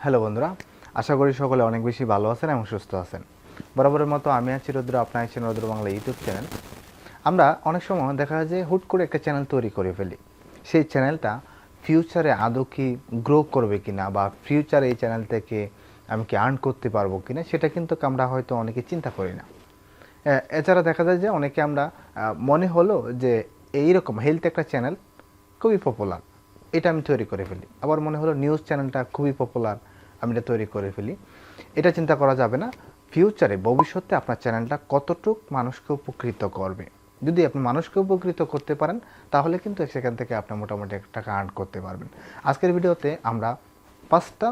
Hello বন্ধুরা, আশা করি সকলে অনেক বেশি ভালো আছেন এবং সুস্থ আছেন। বরাবরের মতো আমি আছি রুদ্র, আপনার আছেন RudroBangla ইউটিউব চ্যানেল। আমরা অনেক সময় দেখা যায় যে হুট করে একটা চ্যানেল তৈরি করে ফেলি। সেই চ্যানেলটা ফিউচারে আদৌ কি গ্রো করবে কিনা বা ফিউচারে এই চ্যানেল থেকে আমি কি আর্ন করতে পারবো কিনা সেটা কিন্তু আমরা হয়তো অনেকে চিন্তা করি না। এছাড়া দেখা যায় যে অনেকে আমরা মনে হলো যে এইরকম হেলথ একটা চ্যানেল খুবই পপুলার, এটা আমি তৈরি করে ফেলি। আবার মনে হলো নিউজ চ্যানেলটা খুবই পপুলার, আমি এটা তৈরি করে ফেলি। এটা চিন্তা করা যাবে না ফিউচারে ভবিষ্যতে আপনার চ্যানেলটা কতটুক মানুষকে উপকৃত করবে। যদি আপনি মানুষকে উপকৃত করতে পারেন তাহলে কিন্তু সেখান থেকে আপনি মোটামুটি টাকা আর্ন করতে পারবেন। আজকের ভিডিওতে আমরা 5টা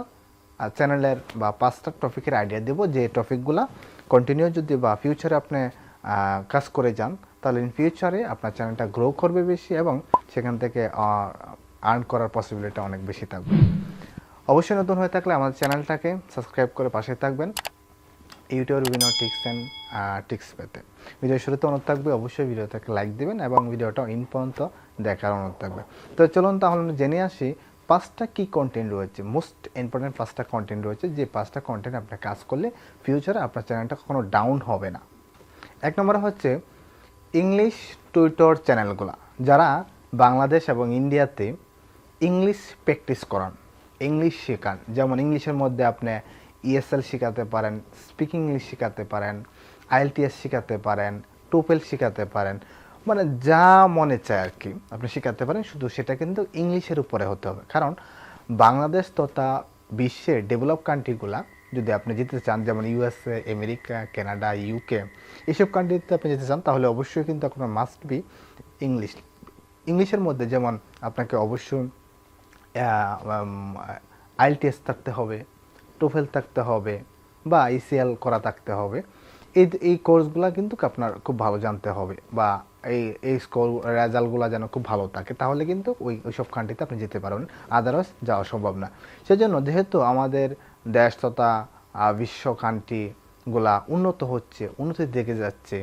চ্যানেলের বা 5টা টপিকের আইডিয়া দেব, যে টপিকগুলা কন্টিনিউ যদি বা ফিউচারে আপনি কাজ করে যান তাহলে ইন ফিউচারে আপনার চ্যানেলটা গ্রো করবে বেশি এবং সেখান থেকে আর্ন করার পসিবিলিটি অনেক বেশি থাকবে। অবশ্যই নতুন হয়ে থাকলে আমাদের চ্যানেলটাকে সাবস্ক্রাইব করে পাশে থাকবেন ইউটিউবের বিভিন্ন টিপস পেতে। ভিডিওর শুরুতে অনুরোধ থাকবে অবশ্যই ভিডিওটাকে লাইক দেবেন এবং ভিডিওটা ইন পর্যন্ত দেখার অনুরোধ থাকবে। তো চলুন তাহলে জেনে আসি 5টা কি কন্টেন্ট রয়েছে, মোস্ট ইম্পর্টেন্ট 5টা কন্টেন্ট রয়েছে, যে 5টা কন্টেন্ট আপনি কাজ করলে ফিউচারে আপনার চ্যানেলটা কখনো ডাউন হবে না। এক নম্বরে হচ্ছে ইংলিশ টুইটার চ্যানেলগুলো, যারা বাংলাদেশ এবং ইন্ডিয়াতে ইংলিশ প্র্যাকটিস করান, ইংলিশ শেখান। যেমন ইংলিশের মধ্যে আপনি ESL শেখাতে পারেন, স্পিকিং ইংলিশ শেখাতে পারেন, IELTS শেখাতে পারেন, টোফেল শেখাতে পারেন, মানে যা মনে চায় আর কি আপনি শেখাতে পারেন। শুধু সেটা কিন্তু ইংলিশের উপরে হতে হবে, কারণ বাংলাদেশ তথা বিশ্বের ডেভেলপ কান্ট্রিগুলা যদি আপনি যেতে চান, যেমন USA, আমেরিকা, কানাডা, UK, এইসব কান্ট্রিতে আপনি যেতে চান তাহলে অবশ্যই কিন্তু আপনার মাস্ট বি ইংলিশ। ইংলিশের মধ্যে যেমন আপনাকে অবশ্যই IELTS থাকতে হবে, টোফেল থাকতে হবে বা ECL করা থাকতে হবে। এই কোর্সগুলো কিন্তু আপনার খুব ভালো জানতে হবে, বা এই স্কোর রেজাল্টগুলো যেন খুব ভালো থাকে, তাহলে কিন্তু ওইসব কান্ট্রিতে আপনি যেতে পারবেন, আদারওয়াইজ যাওয়া সম্ভব না। সেজন্য যেহেতু আমাদের দেশ তথা বিশ্ব কান্ট্রিগুলা উন্নত হচ্ছে, উন্নতির দিকে যাচ্ছে,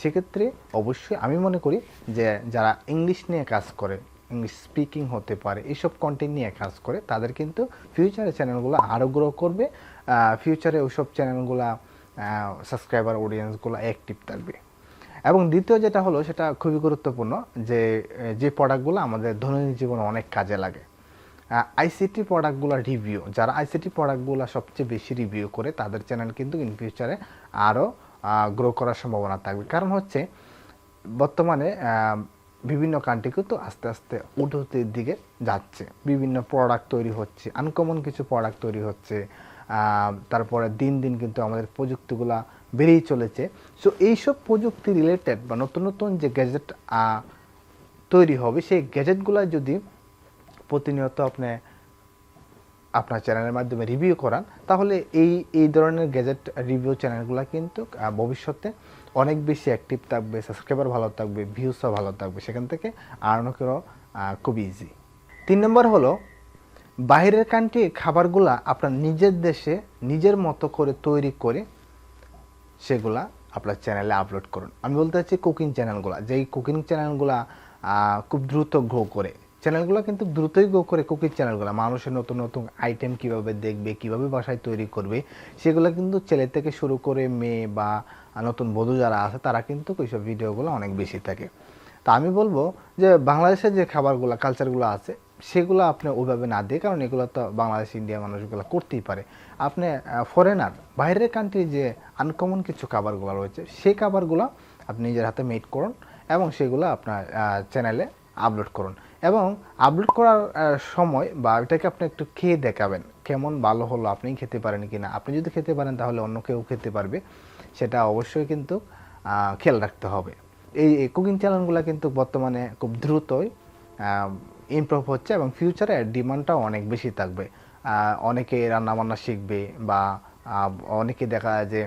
সেক্ষেত্রে অবশ্যই আমি মনে করি যে যারা ইংলিশ নিয়ে কাজ করে, ইংলিশ স্পিকিং হতে পারে, এইসব কন্টেন্ট নিয়ে কাজ করে, তাদের কিন্তু ফিউচারে চ্যানেলগুলো আরও গ্রো করবে। ফিউচারে ওইসব চ্যানেলগুলো সাবস্ক্রাইবার অডিয়েন্সগুলো অ্যাক্টিভ থাকবে। এবং দ্বিতীয় যেটা হলো, সেটা খুবই গুরুত্বপূর্ণ, যে প্রোডাক্টগুলো আমাদের দৈনন্দিন জীবনে অনেক কাজে লাগে, ICT প্রোডাক্টগুলো রিভিউ। যারা ICT প্রোডাক্টগুলো সবচেয়ে বেশি রিভিউ করে তাদের চ্যানেল কিন্তু ইন ফিউচারে আরও গ্রো করার সম্ভাবনা থাকবে। কারণ হচ্ছে বর্তমানে বিভিন্ন কান্ট্রি কিন্তু আস্তে আস্তে উন্নতির দিকে যাচ্ছে, বিভিন্ন প্রোডাক্ট তৈরি হচ্ছে, আনকমন কিছু প্রোডাক্ট তৈরি হচ্ছে। তারপরে দিন দিন কিন্তু আমাদের প্রযুক্তিগুলো বেড়েই চলেছে। সো এইসব প্রযুক্তি রিলেটেড বা নতুন নতুন যে গ্যাজেট তৈরি হবে, সেই গ্যাজেটগুলো যদি প্রতিনিয়ত আপনি আপনার চ্যানেলের মাধ্যমে রিভিউ করান, তাহলে এই ধরনের গ্যাজেট রিভিউ চ্যানেলগুলো কিন্তু ভবিষ্যতে অনেক বেশি অ্যাক্টিভ থাকবে, সাবস্ক্রাইবার ভালো থাকবে, ভিউসও ভালো থাকবে, সেখান থেকে আর্নও করা খুব ইজি। 3 নম্বর হলো বাইরের কান্ট্রির খাবারগুলা আপনার নিজের দেশে নিজের মতো করে তৈরি করে সেগুলা আপনার চ্যানেলে আপলোড করুন। আমি বলতে চাচ্ছি কুকিং চ্যানেলগুলো, যেই কুকিং চ্যানেলগুলো খুব দ্রুত গ্রো করে, চ্যানেলগুলো কিন্তু দ্রুতই গ্রো করে কুকিং চ্যানেলগুলো, মানুষের নতুন নতুন আইটেম কিভাবে দেখবে, কিভাবে বাসায় তৈরি করবে, সেগুলো কিন্তু ছেলে থেকে শুরু করে মেয়ে বা নতুন বধূ যারা আছে তারা কিন্তু ওইসব ভিডিওগুলো অনেক বেশি থাকে। তা আমি বলবো যে বাংলাদেশের যে খাবারগুলো, কালচারগুলো আছে, সেগুলো আপনি ওইভাবে না দিয়ে, কারণ এগুলো তো বাংলাদেশ ইন্ডিয়া মানুষগুলো করতেই পারে। আপনি ফরেনার বাইরের কান্ট্রি যে আনকমন কিছু খাবারগুলো রয়েছে, সেই খাবারগুলো আপনি নিজের হাতে মেড করুন এবং সেগুলো আপনার চ্যানেলে আপলোড করুন। এবং আপলোড করার সময় বা এটাকে আপনি একটু খেয়ে দেখাবেন কেমন ভালো হলো, আপনি খেতে পারেন কি না। আপনি যদি খেতে পারেন তাহলে অন্য কেউ খেতে পারবে, সেটা অবশ্যই কিন্তু খেয়াল রাখতে হবে। এই কুকিং চ্যানেলগুলো কিন্তু বর্তমানে খুব দ্রুতই ইমপ্রুভ হচ্ছে এবং ফিউচারে ডিমান্ডটাও অনেক বেশি থাকবে। অনেকে রান্নাবান্না শিখবে বা অনেকে দেখা যায় যে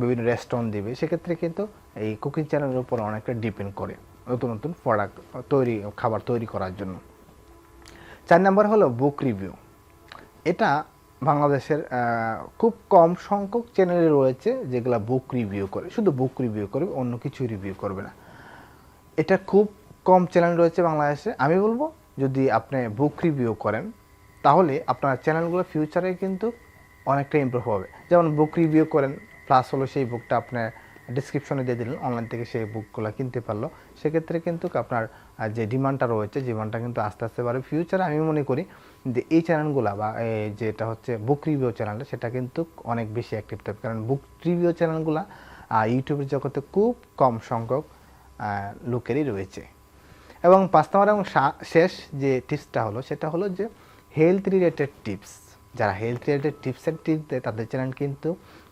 বিভিন্ন রেস্টুরেন্ট দিবে, সেক্ষেত্রে কিন্তু এই কুকিং চ্যানেলের উপর অনেকটা ডিপেন্ড করে নতুন নতুন প্রোডাক্ট খাবার তৈরি করার জন্য। 4 নম্বর হলো বুক রিভিউ। এটা বাংলাদেশের খুব কম সংখ্যক চ্যানেলে রয়েছে যেগুলো বুক রিভিউ করে, শুধু বুক রিভিউ করবে, অন্য কিছু রিভিউ করবে না। এটা খুব কম চ্যানেল রয়েছে বাংলাদেশে। আমি বলবো যদি আপনি বুক রিভিউ করেন তাহলে আপনার চ্যানেলগুলো ফিউচারে কিন্তু অনেকটা ইমপ্রুভ হবে। যেমন বুক রিভিউ করেন, প্লাস হলো সেই বুকটা আপনার ডিসক্রিপশনে দিয়ে দিলেন, অনলাইন থেকে সেই বুকগুলো কিনতে পারলো। সেক্ষেত্রে কিন্তু আপনার যে ডিমান্ডটা রয়েছে, ডিমান্ডটা কিন্তু আস্তে আস্তে বাড়বে। ফিউচারে আমি মনে করি যে এই চ্যানেলগুলো বা যেটা হচ্ছে বুক রিভিউ চ্যানেলটা, সেটা কিন্তু অনেক বেশি অ্যাক্টিভ থাকবে। কারণ বুক রিভিউ চ্যানেলগুলো ইউটিউবের জগতে খুব কম সংখ্যক লোকেরই রয়েছে। এবং 5 নম্বর এবং শেষ যে টিপসটা হলো, সেটা হলো যে হেলথ রিলেটেড টিপস। যারা হেলথ রিলেটেড টিপসের টিপস দেয় তাদের চ্যানেল কিন্তু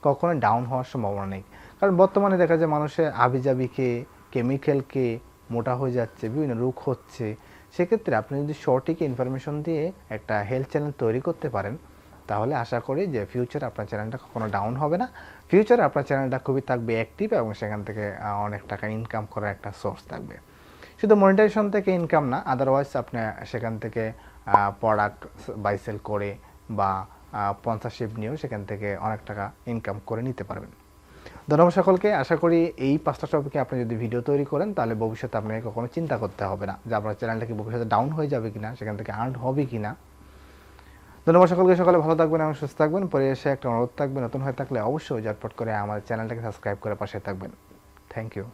কখনো ডাউন হওয়ার সম্ভাবনা নেই। কারণ বর্তমানে দেখা যায় মানুষের আবিজাবি খেয়ে, কেমিক্যাল খেয়ে মোটা হয়ে যাচ্ছে, বিভিন্ন রোগ হচ্ছে। সেক্ষেত্রে আপনি যদি সঠিক ইনফরমেশন দিয়ে একটা হেলথ চ্যানেল তৈরি করতে পারেন, তাহলে আশা করি যে ফিউচারে আপনার চ্যানেলটা কখনো ডাউন হবে না। ফিউচারে আপনার চ্যানেলটা খুবই থাকবে অ্যাক্টিভ এবং সেখান থেকে অনেক টাকা ইনকাম করার একটা সোর্স থাকবে। শুধু মনিটাইজেশন থেকে ইনকাম না, আদারওয়াইজ আপনি সেখান থেকে প্রোডাক্ট বাই সেল করে বা স্পন্সরশিপ নিয়েও সেখান থেকে অনেক টাকা ইনকাম করে নিতে পারবেন। ধন্যবাদ সকলকে। আশা করি এই 5টা টপিকে আপনি যদি ভিডিও তৈরি করেন, তাহলে ভবিষ্যতে আপনাকে কখনো চিন্তা করতে হবে না যে আপনার চ্যানেলটা কি ভবিষ্যতে ডাউন হয়ে যাবে কিনা, সেখান থেকে আর্ন হবে কিনা। ধন্যবাদ সকলকে। সকালে ভালো থাকবেন এবং সুস্থ থাকবেন। পরে এসে একটা অনুরোধ থাকবে, নতুন হয়ে থাকলে অবশ্যই ঝটপট করে আমার চ্যানেলটাকে সাবস্ক্রাইব করে পাশে থাকবেন। Thank you.